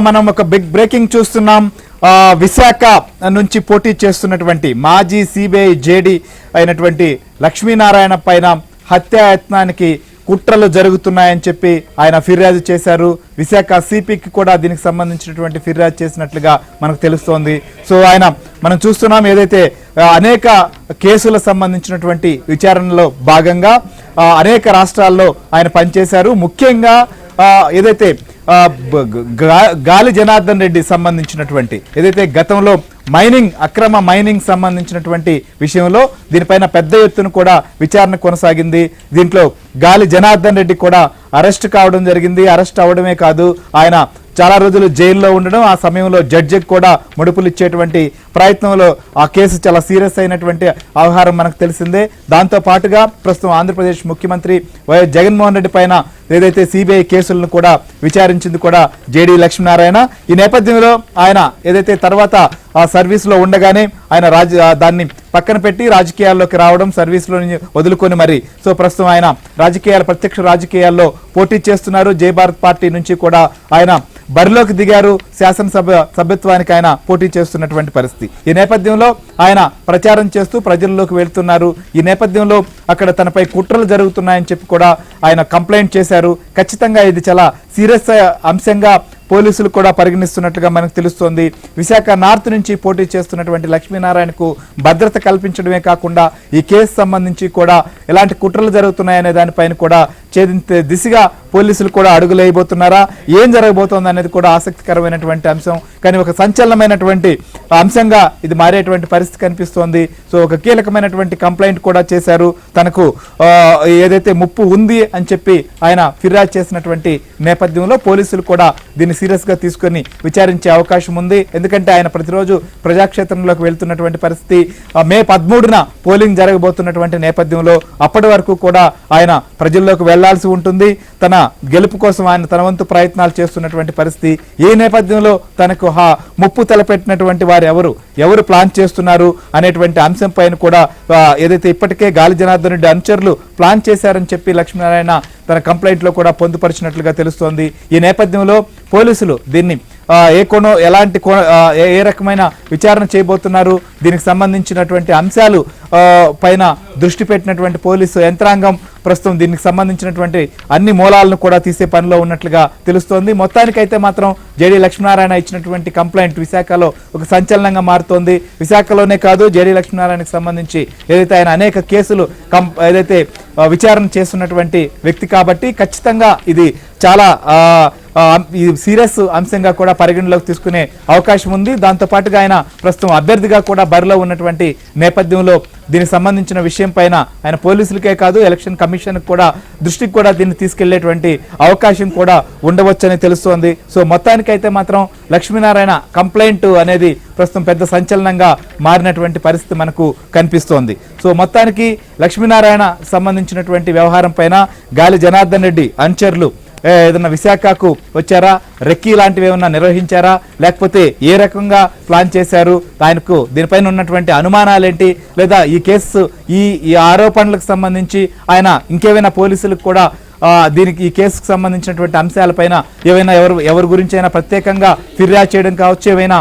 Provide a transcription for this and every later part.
మనం ఒక big breaking చూస్తున్నాం. విశాఖ నుంచి పోటీ చేస్తున్నటువంటి మాజీ సిబిఐ జేడీ అయినటువంటి లక్ష్మీనారాయణ పైన హత్యాయత్నానికి కుట్రలు జరుగుతున్నాయని చెప్పి ఆయన ఫిర్యాదు చేశారు. విశాఖ సిపికి కూడా దీనికి సంబంధించినటువంటి ఫిర్యాదు చేసినట్లుగా మనకు తెలుస్తోంది. సో మనం చూస్తున్నాం ఏదైతే అనేక కేసులకు సంబంధించినటువంటి విచారణలో భాగంగా అనేక రాష్ట్రాల్లో ఆయన పనిచేశారు. ముఖ్యంగా ఏదైతే గాలి జనార్దన్ రెడ్డి సంబంధించినటువంటి ఏదైతే గతంలో అక్రమ మైనింగ్ సంబంధించినటువంటి విషయంలో దీనిపైన పెద్ద ఎత్తున కూడా విచారణ కొనసాగింది. దీంట్లో గాలి జనార్దన్ రెడ్డి కూడా అరెస్ట్ కావడం జరిగింది. అరెస్ట్ అవడమే కాదు, ఆయన చాలా రోజులు జైల్లో ఉండడం, ఆ సమయంలో జడ్జికి కూడా ముడుపులు ఇచ్చేటువంటి ప్రయత్నంలో ఆ కేసు చాలా సీరియస్ అయినటువంటి వ్యవహారం మనకు తెలిసిందే. దాంతో పాటుగా ప్రస్తుతం ఆంధ్రప్రదేశ్ ముఖ్యమంత్రి వైఎస్ జగన్మోహన్ రెడ్డి పైన ఏదైతే సిబిఐ కేసులను కూడా విచారించింది కూడా జేడీ లక్ష్మీనారాయణ. ఈ నేపథ్యంలో ఆయన ఏదైతే తర్వాత ఆ సర్వీస్లో ఉండగానే ఆయన దాన్ని పక్కన పెట్టి రాజకీయాల్లోకి రావడం, సర్వీస్లో వదులుకొని మరి సో ప్రస్తుతం ఆయన ప్రత్యక్ష రాజకీయాల్లో పోటీ చేస్తున్నారు. జై భారత్ పార్టీ నుంచి కూడా ఆయన బరిలోకి దిగారు. శాసనసభ సభ్యత్వానికి ఆయన పోటీ చేస్తున్నటువంటి పరిస్థితి. ఈ నేపథ్యంలో ఆయన ప్రచారం చేస్తూ ప్రజల్లోకి వెళ్తున్నారు. ఈ నేపథ్యంలో అక్కడ తనపై కుట్రలు జరుగుతున్నాయని చెప్పి కూడా ఆయన కంప్లైంట్ చేశారు. ఖచ్చితంగా ఇది చాలా సీరియస్ అంశంగా పోలీసులు కూడా పరిగణిస్తున్నట్లుగా మనకు తెలుస్తోంది. విశాఖ నార్త్ నుంచి పోటీ చేస్తున్నటువంటి లక్ష్మీనారాయణకు భద్రత కల్పించడమే కాకుండా ఈ కేసు సంబంధించి కూడా ఎలాంటి కుట్రలు జరుగుతున్నాయనే దానిపైన కూడా ఛేదించే దిశగా పోలీసులు కూడా అడుగులు వేయబోతున్నారా, ఏం జరగబోతోంది అనేది కూడా ఆసక్తికరమైనటువంటి అంశం. కానీ ఒక సంచలనమైనటువంటి అంశంగా ఇది మారేటువంటి పరిస్థితి కనిపిస్తోంది. సో ఒక కీలకమైనటువంటి కంప్లైంట్ కూడా చేశారు. తనకు ఏదైతే ముప్పు ఉంది అని చెప్పి ఆయన ఫిర్యాదు చేసినటువంటి నేపథ్యంలో పోలీసులు కూడా దీన్ని సీరియస్ గా తీసుకొని విచారించే అవకాశం ఉంది. ఎందుకంటే ఆయన ప్రతిరోజు ప్రజాక్షేత్రంలోకి వెళ్తున్నటువంటి పరిస్థితి. మే 13న పోలింగ్ జరగబోతున్నటువంటి నేపథ్యంలో అప్పటి వరకు కూడా ఆయన ప్రజల్లోకి వెళ్లాల్సి ఉంటుంది. తన గెలుపు కోసం ఆయన తన వంతు ప్రయత్నాలు చేస్తున్నటువంటి పరిస్థితి. ఈ నేపథ్యంలో తనకు ముప్పు తలపెట్టినటువంటి వారు ఎవరు ప్లాన్ చేస్తున్నారు అనేటువంటి అంశం పైన కూడా ఏదైతే ఇప్పటికే గాలి జనార్దన్ రెడ్డి అనుచరులు ప్లాన్ చేశారని చెప్పి లక్ష్మీనారాయణ తన కంప్లైంట్ లో కూడా పొందుపరిచినట్లుగా తెలుస్తోంది. ఈ నేపథ్యంలో పోలీసులు దీన్ని ఏ రకమైన విచారణ చేయబోతున్నారు, దీనికి సంబంధించినటువంటి అంశాలు పైన దృష్టి పెట్టినటువంటి పోలీసు యంత్రాంగం ప్రస్తుతం దీనికి సంబంధించినటువంటి అన్ని మూలాలను కూడా తీసే పనిలో ఉన్నట్లుగా తెలుస్తోంది. మొత్తానికైతే మాత్రం జేడీ లక్ష్మీనారాయణ ఇచ్చినటువంటి కంప్లైంట్ విశాఖలో ఒక సంచలనంగా మారుతోంది. విశాఖలోనే కాదు, జేడీ లక్ష్మీనారాయణకు సంబంధించి ఏదైతే ఆయన అనేక కేసులు ఏదైతే విచారణ చేస్తున్నటువంటి వ్యక్తి కాబట్టి ఖచ్చితంగా ఇది చాలా సీరియస్ అంశంగా కూడా పరిగణలోకి తీసుకునే అవకాశం ఉంది. దాంతో పాటుగా ఆయన ప్రస్తుతం అభ్యర్థిగా కూడా బరిలో ఉన్నటువంటి నేపథ్యంలో దీనికి సంబంధించిన విషయం పైన ఆయన పోలీసులకే కాదు ఎలక్షన్ కమిషన్ కూడా దృష్టికి కూడా దీన్ని తీసుకెళ్లేటువంటి అవకాశం కూడా ఉండవచ్చని తెలుస్తోంది. సో మొత్తానికైతే మాత్రం లక్ష్మీనారాయణ కంప్లైంట్ అనేది ప్రస్తుతం పెద్ద సంచలనంగా మారినటువంటి పరిస్థితి మనకు కనిపిస్తోంది. సో మొత్తానికి లక్ష్మీనారాయణ సంబంధించినటువంటి వ్యవహారం పైన గాలి జనార్దన్ రెడ్డి అనుచరులు ఏదన్నా విశాఖకు వచ్చారా, రెక్కీ లాంటివి ఏమన్నా నిర్వహించారా, లేకపోతే ఏ రకంగా ప్లాన్ చేశారు, ఆయనకు దీనిపైన ఉన్నటువంటి అనుమానాలేంటి, లేదా ఈ కేసు ఈ ఆరోపణలకు సంబంధించి ఆయన ఇంకేమైనా పోలీసులకు కూడా ఈ కేసుకు సంబంధించినటువంటి అంశాలపైన ఏవైనా ఎవరి గురించి అయినా ప్రత్యేకంగా ఫిర్యాదు చేయడం కావచ్చు, ఏవైనా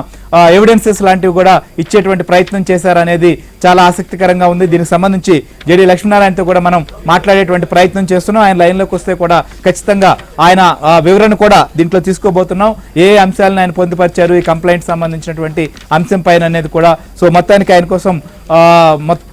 ఎవిడెన్సెస్ లాంటివి కూడా ఇచ్చేటువంటి ప్రయత్నం చేశారనేది చాలా ఆసక్తికరంగా ఉంది. దీనికి సంబంధించి జేడీ లక్ష్మీనారాయణతో కూడా మనం మాట్లాడేటువంటి ప్రయత్నం చేస్తున్నాం. ఆయన లైన్లోకి వస్తే కూడా ఖచ్చితంగా ఆయన వివరణ కూడా దీంట్లో తీసుకోబోతున్నాం. ఏ అంశాలను ఆయన పొందుపరిచారు ఈ కంప్లైంట్ సంబంధించినటువంటి అంశం పైన అనేది కూడా. సో మొత్తానికి ఆయన కోసం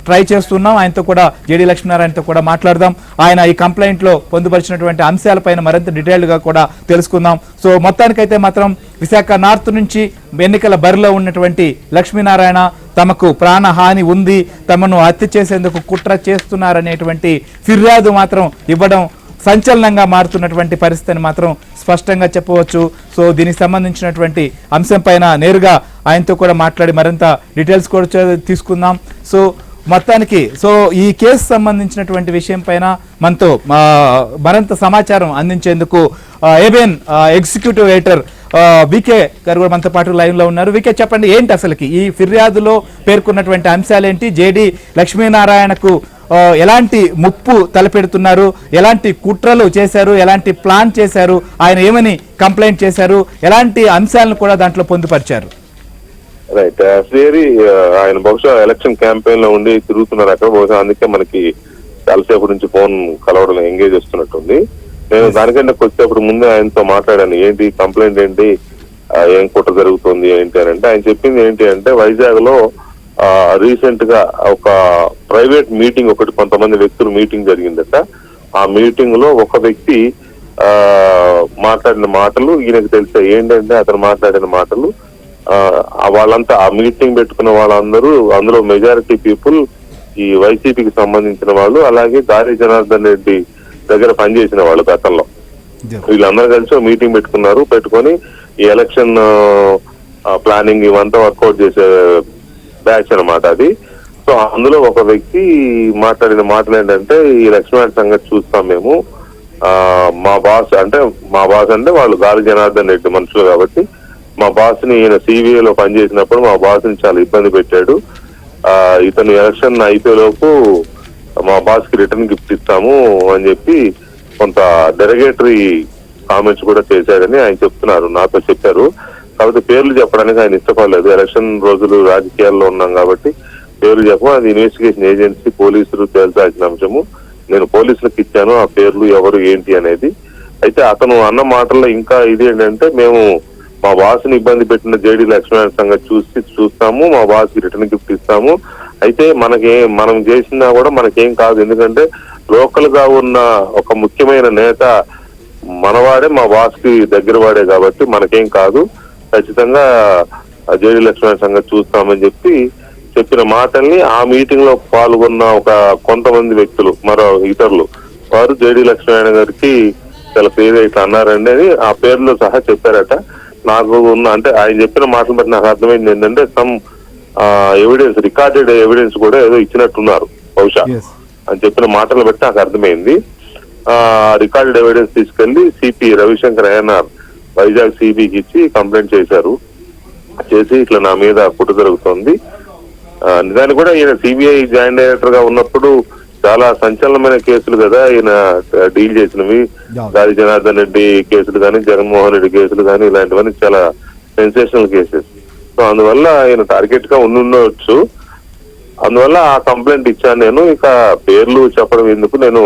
ట్రై చేస్తున్నాం. ఆయనతో కూడా జేడీ లక్ష్మీనారాయణతో కూడా మాట్లాడదాం. ఆయన ఈ కంప్లైంట్ లో పొందుపరిచినటువంటి అంశాలపైన మరింత డీటెయిల్డ్ గా కూడా తెలుసుకుందాం. సో మొత్తానికైతే మాత్రం విశాఖ నార్త్ నుంచి ఎన్నికల బరిలో ఉన్నటువంటి లక్ష్మీనారాయణ తమకు ప్రాణహాని ఉంది, తమను హత్య చేసేందుకు కుట్ర చేస్తున్నారనేటువంటి ఫిర్యాదు మాత్రం ఇవ్వడం సంచలనంగా మారుతున్నటువంటి పరిస్థితిని మాత్రం స్పష్టంగా చెప్పవచ్చు. సో దీనికి సంబంధించినటువంటి అంశం పైన నేరుగా ఆయనతో కూడా మాట్లాడి మరింత డీటెయిల్స్ కూడా తీసుకుందాం. సో మొత్తానికి ఈ కేసు సంబంధించినటువంటి విషయం పైన మనతో మరింత సమాచారం అందించేందుకు ఏబిఎన్ ఎగ్జిక్యూటివ్ ఎడిటర్ వికే గారు కూడా మనతో పాటు లైవ్ లో ఉన్నారు. వికే, చెప్పండి, ఏంటి అసలుకి ఈ ఫిర్యాదులో పేర్కొన్నటువంటి అంశాలేంటి, జేడీ లక్ష్మీనారాయణకు ఎలాంటి ముప్పు తలపెడుతున్నారు, ఎలాంటి కుట్రలు చేశారు, ఎలాంటి ప్లాన్ చేశారు, ఆయన ఏమని కంప్లైంట్ చేశారు, ఎలాంటి అంశాలను కూడా దాంట్లో పొందుపరిచారు. రైట్, ఆయన బహుశా ఎలక్షన్ క్యాంపెయిన్ లో ఉండి తిరుగుతున్నారు అక్కడ, బహుశా అందుకే మనకి చాలాసేపు నుంచి ఫోన్ కలవడం ఎంగేజ్ వస్తున్నట్టుంది. నేను దానికంటే కొద్దిసేపటి ముందే ఆయనతో మాట్లాడాను, ఏంటి కంప్లైంట్ ఏంటి, ఏం కుట్ర జరుగుతుంది ఏంటి అని అంటే, ఆయన చెప్పింది ఏంటి అంటే వైజాగ్ లో రీసెంట్ గా ఒక ప్రైవేట్ మీటింగ్ ఒకటి కొంతమంది వ్యక్తులు మీటింగ్ జరిగిందట. ఆ మీటింగ్ లో ఒక వ్యక్తి మాట్లాడిన మాటలు ఈయనకు తెలిసాయి. ఏంటంటే అతను మాట్లాడిన మాటలు వాళ్ళంతా ఆ మీటింగ్ పెట్టుకున్న వాళ్ళందరూ, అందులో మెజారిటీ పీపుల్ ఈ వైసీపీకి సంబంధించిన వాళ్ళు, అలాగే గాలి జనార్దన్ రెడ్డి దగ్గర పనిచేసిన వాళ్ళు గతంలో. వీళ్ళందరూ కలిసి మీటింగ్ పెట్టుకొని ఈ ఎలక్షన్ ప్లానింగ్ ఇవంతా వర్కౌట్ చేసే బ్యాచ్ అన్నమాట అది. సో అందులో ఒక వ్యక్తి మాట్లాడిన మాటలు ఏంటంటే, ఈ లక్ష్మీనారాయణ సంగతి చూస్తాం మేము, మా బాస్ అంటే వాళ్ళు గాలి జనార్దన్ రెడ్డి మనుషులు కాబట్టి, మా బాస్ ని ఈయన సిబిఐలో పనిచేసినప్పుడు మా బాస్ ని చాలా ఇబ్బంది పెట్టాడు, ఇతను ఎలక్షన్ అయిపోయేలోపు మా బాస్ కి రిటర్న్ గిఫ్ట్ ఇస్తాము అని చెప్పి కొంత డెరగేటరీ కామెంట్స్ కూడా చేశాడని ఆయన చెప్తున్నారు, నాతో చెప్పారు. కాబట్టి పేర్లు చెప్పడానికి ఆయన ఇష్టపడలేదు. ఎలక్షన్ రోజులు రాజకీయాల్లో ఉన్నాం కాబట్టి పేర్లు చెప్పము, అది ఇన్వెస్టిగేషన్ ఏజెన్సీ పోలీసులు తేల్చాల్సిన అంశము. నేను పోలీసులకు ఇచ్చాను ఆ పేర్లు ఎవరు ఏంటి అనేది. అయితే అతను అన్న మాటల్లో ఇంకా ఇది ఏంటంటే, మేము మా బాస్ని ఇబ్బంది పెట్టిన జేడీ లక్ష్మీనారాయణ సంగతి చూస్తాము, మా బాస్కి రిటర్న్ గిఫ్ట్ ఇస్తాము. అయితే మనం చేసినా కూడా మనకేం కాదు, ఎందుకంటే లోకల్ గా ఉన్న ఒక ముఖ్యమైన నేత మనవాడే, మా బాస్ కి దగ్గర వాడే కాబట్టి మనకేం కాదు, ఖచ్చితంగా జేడీ లక్ష్మీనారాయణ సంగతి చూస్తామని చెప్పిన మాటల్ని ఆ మీటింగ్ లో పాల్గొన్న ఒక కొంతమంది వ్యక్తులు, మరో ఇతరులు వారు జేడీ లక్ష్మీనారాయణ గారికి చాలా పేరు ఇట్లా అన్నారండి అని ఆ పేర్లు సహా చెప్పారట. నాకు అంటే ఆయన చెప్పిన మాటలు బట్టి నాకు అర్థమైంది ఏంటంటే, సమ్ ఎవిడెన్స్, రికార్డెడ్ ఎవిడెన్స్ కూడా ఏదో ఇచ్చినట్టున్నారు బహుశా అని చెప్పిన మాటలు బట్టి నాకు అర్థమైంది. రికార్డెడ్ ఎవిడెన్స్ తీసుకెళ్లి సిపి రవిశంకర్ అయ్యనార్ వైజాగ్ సిబికి ఇచ్చి కంప్లైంట్ చేసి ఇట్లా నా మీద కుట్ర జరుగుతోంది. నిజానికి కూడా ఈయన సిబిఐ జాయింట్ డైరెక్టర్ గా ఉన్నప్పుడు చాలా సంచలనమైన కేసులు కదా ఈయన డీల్ చేసినవి, గాలి జనార్దన్ రెడ్డి కేసులు కానీ, జగన్మోహన్ రెడ్డి కేసులు కానీ, ఇలాంటివన్నీ చాలా సెన్సేషనల్ కేసెస్. సో అందువల్ల ఆయన టార్గెట్ గా ఉండొచ్చు, అందువల్ల ఆ కంప్లైంట్ ఇచ్చాను నేను. ఇక పేర్లు చెప్పడం ఎందుకు, నేను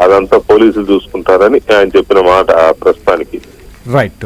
అదంతా పోలీసులు చూసుకుంటారని ఆయన చెప్పిన మాట ప్రస్తుతానికి. రైట్.